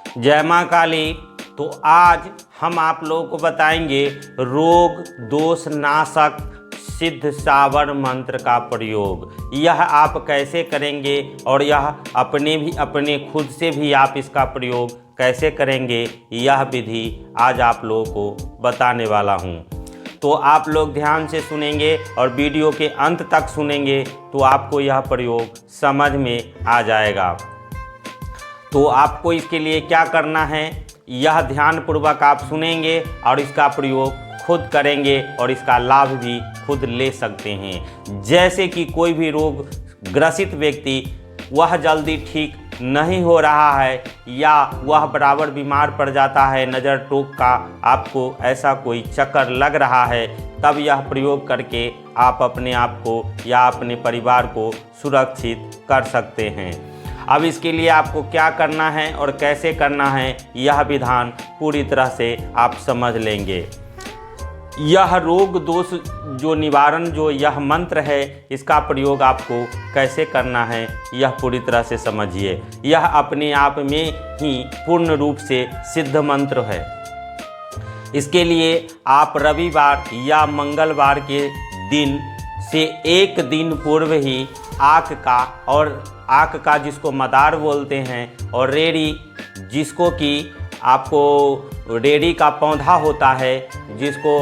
जय माँ काली। तो आज हम आप लोगों को बताएंगे रोग दोष नाशक सिद्ध सावर मंत्र का प्रयोग। यह आप कैसे करेंगे और यह अपने खुद से भी आप इसका प्रयोग कैसे करेंगे, यह विधि आज आप लोगों को बताने वाला हूँ। तो आप लोग ध्यान से सुनेंगे और वीडियो के अंत तक सुनेंगे तो आपको यह प्रयोग समझ में आ जाएगा। तो आपको इसके लिए क्या करना है, यह ध्यानपूर्वक आप सुनेंगे और इसका प्रयोग खुद करेंगे और इसका लाभ भी खुद ले सकते हैं। जैसे कि कोई भी रोग ग्रसित व्यक्ति वह जल्दी ठीक नहीं हो रहा है या वह बराबर बीमार पड़ जाता है, नज़र टोक का आपको ऐसा कोई चक्कर लग रहा है, तब यह प्रयोग करके आप अपने आप को या अपने परिवार को सुरक्षित कर सकते हैं। अब इसके लिए आपको क्या करना है और कैसे करना है, यह विधान पूरी तरह से आप समझ लेंगे। यह रोग दोष जो निवारण जो यह मंत्र है, इसका प्रयोग आपको कैसे करना है यह पूरी तरह से समझिए। यह अपने आप में ही पूर्ण रूप से सिद्ध मंत्र है। इसके लिए आप रविवार या मंगलवार के दिन से एक दिन पूर्व ही आक का जिसको मदार बोलते हैं और रेड़ी जिसको कि आपको रेड़ी का पौधा होता है, जिसको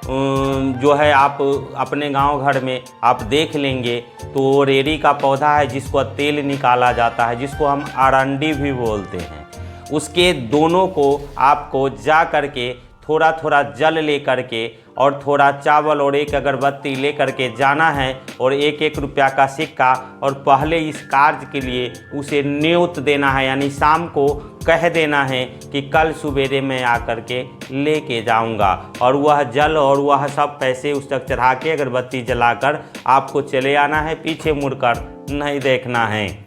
जो है आप अपने गांव घर में आप देख लेंगे तो रेड़ी का पौधा है जिसको तेल निकाला जाता है, जिसको हम अरंडी भी बोलते हैं। उसके दोनों को आपको जा करके थोड़ा थोड़ा जल ले करके और थोड़ा चावल और एक अगरबत्ती ले करके जाना है और एक रुपया का सिक्का, और पहले इस कार्य के लिए उसे न्योत देना है, यानी शाम को कह देना है कि कल सवेरे मैं आकर के लेके जाऊंगा, और वह जल और वह सब पैसे उस तक चढ़ा के अगरबत्ती जलाकर आपको चले आना है, पीछे मुड़कर नहीं देखना है।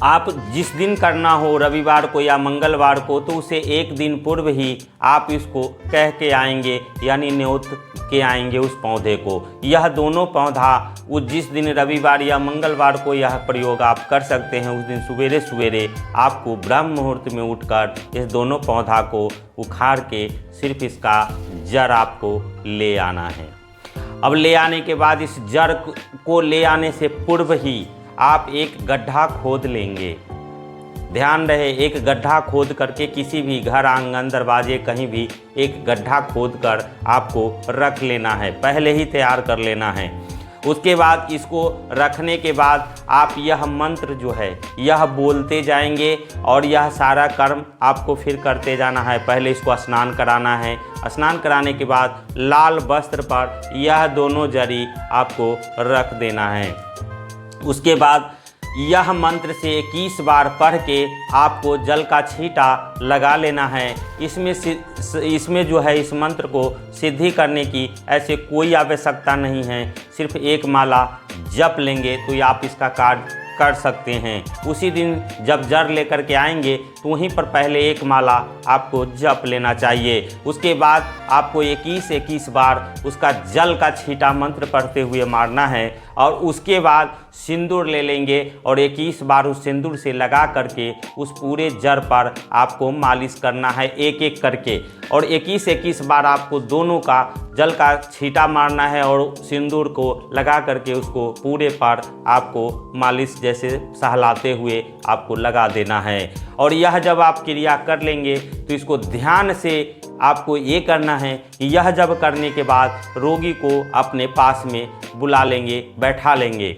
आप जिस दिन करना हो, रविवार को या मंगलवार को, तो उसे एक दिन पूर्व ही आप इसको कह के आएंगे, यानी न्योत के आएंगे उस पौधे को। यह दोनों पौधा वो जिस दिन रविवार या मंगलवार को यह प्रयोग आप कर सकते हैं, उस दिन सवेरे सवेरे आपको ब्रह्म मुहूर्त में उठकर इस दोनों पौधा को उखाड़ के सिर्फ इसका जड़ आपको ले आना है। अब ले आने के बाद इस जड़ को ले आने से पूर्व ही आप एक गड्ढा खोद लेंगे। ध्यान रहे, एक गड्ढा खोद करके किसी भी घर आंगन दरवाजे कहीं भी एक गड्ढा खोद कर आपको रख लेना है, पहले ही तैयार कर लेना है। उसके बाद इसको रखने के बाद आप यह मंत्र जो है यह बोलते जाएंगे और यह सारा कर्म आपको फिर करते जाना है। पहले इसको स्नान कराना है, स्नान कराने के बाद लाल वस्त्र पर यह दोनों जड़ी आपको रख देना है। उसके बाद यह मंत्र से 21 बार पढ़ के आपको जल का छींटा लगा लेना है। इसमें जो है इस मंत्र को सिद्धि करने की ऐसे कोई आवश्यकता नहीं है, सिर्फ एक माला जप लेंगे तो आप इसका कार्य कर सकते हैं। उसी दिन जब जड़ लेकर के आएंगे तो वहीं पर पहले एक माला आपको जप लेना चाहिए। उसके बाद आपको 21 बार उसका जल का छींटा मंत्र पढ़ते हुए मारना है, और उसके बाद सिंदूर ले लेंगे और 21 बार उस सिंदूर से लगा करके उस पूरे जड़ पर आपको मालिश करना है एक एक करके, और 21 बार आपको दोनों का जल का छींटा मारना है और सिंदूर को लगा करके उसको पूरे पर आपको मालिश जैसे सहलाते हुए आपको लगा देना है। और यह जब आप क्रिया कर लेंगे तो इसको ध्यान से आपको ये करना है कि यह जब करने के बाद रोगी को अपने पास में बुला लेंगे, बैठा लेंगे।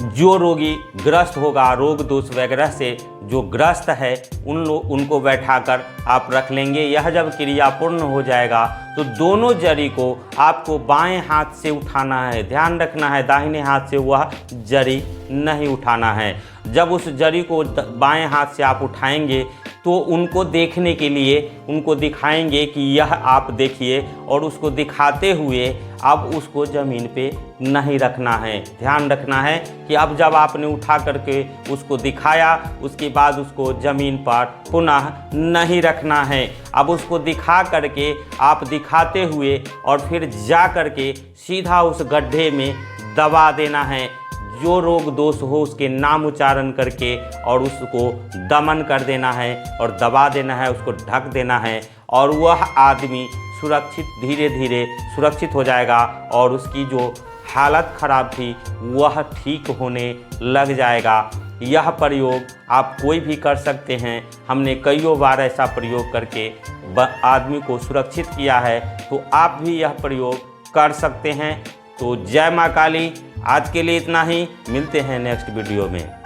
जो रोगी ग्रस्त होगा, रोग दोष वगैरह से जो ग्रस्त है, उनको बैठाकर आप रख लेंगे। यह जब क्रिया पूर्ण हो जाएगा तो दोनों जड़ी को आपको बाएं हाथ से उठाना है। ध्यान रखना है, दाहिने हाथ से वह जड़ी नहीं उठाना है। जब उस जड़ी को बाएं हाथ से आप उठाएंगे तो उनको देखने के लिए उनको दिखाएंगे कि यह आप देखिए, और उसको दिखाते हुए अब उसको ज़मीन पे नहीं रखना है। ध्यान रखना है कि अब जब आपने उठा करके उसको दिखाया, उसके बाद उसको ज़मीन पर पुनः नहीं रखना है। अब उसको दिखा करके आप दिखाते हुए और फिर जा करके सीधा उस गड्ढे में दबा देना है। जो रोग दोष हो उसके नाम उच्चारण करके और उसको दमन कर देना है और दबा देना है, उसको ढक देना है और वह आदमी सुरक्षित धीरे धीरे सुरक्षित हो जाएगा और उसकी जो हालत ख़राब थी वह ठीक होने लग जाएगा। यह प्रयोग आप कोई भी कर सकते हैं। हमने कईयों बार ऐसा प्रयोग करके आदमी को सुरक्षित किया है, तो आप भी यह प्रयोग कर सकते हैं। तो जय माँ काली। आज के लिए इतना ही, मिलते हैं नेक्स्ट वीडियो में।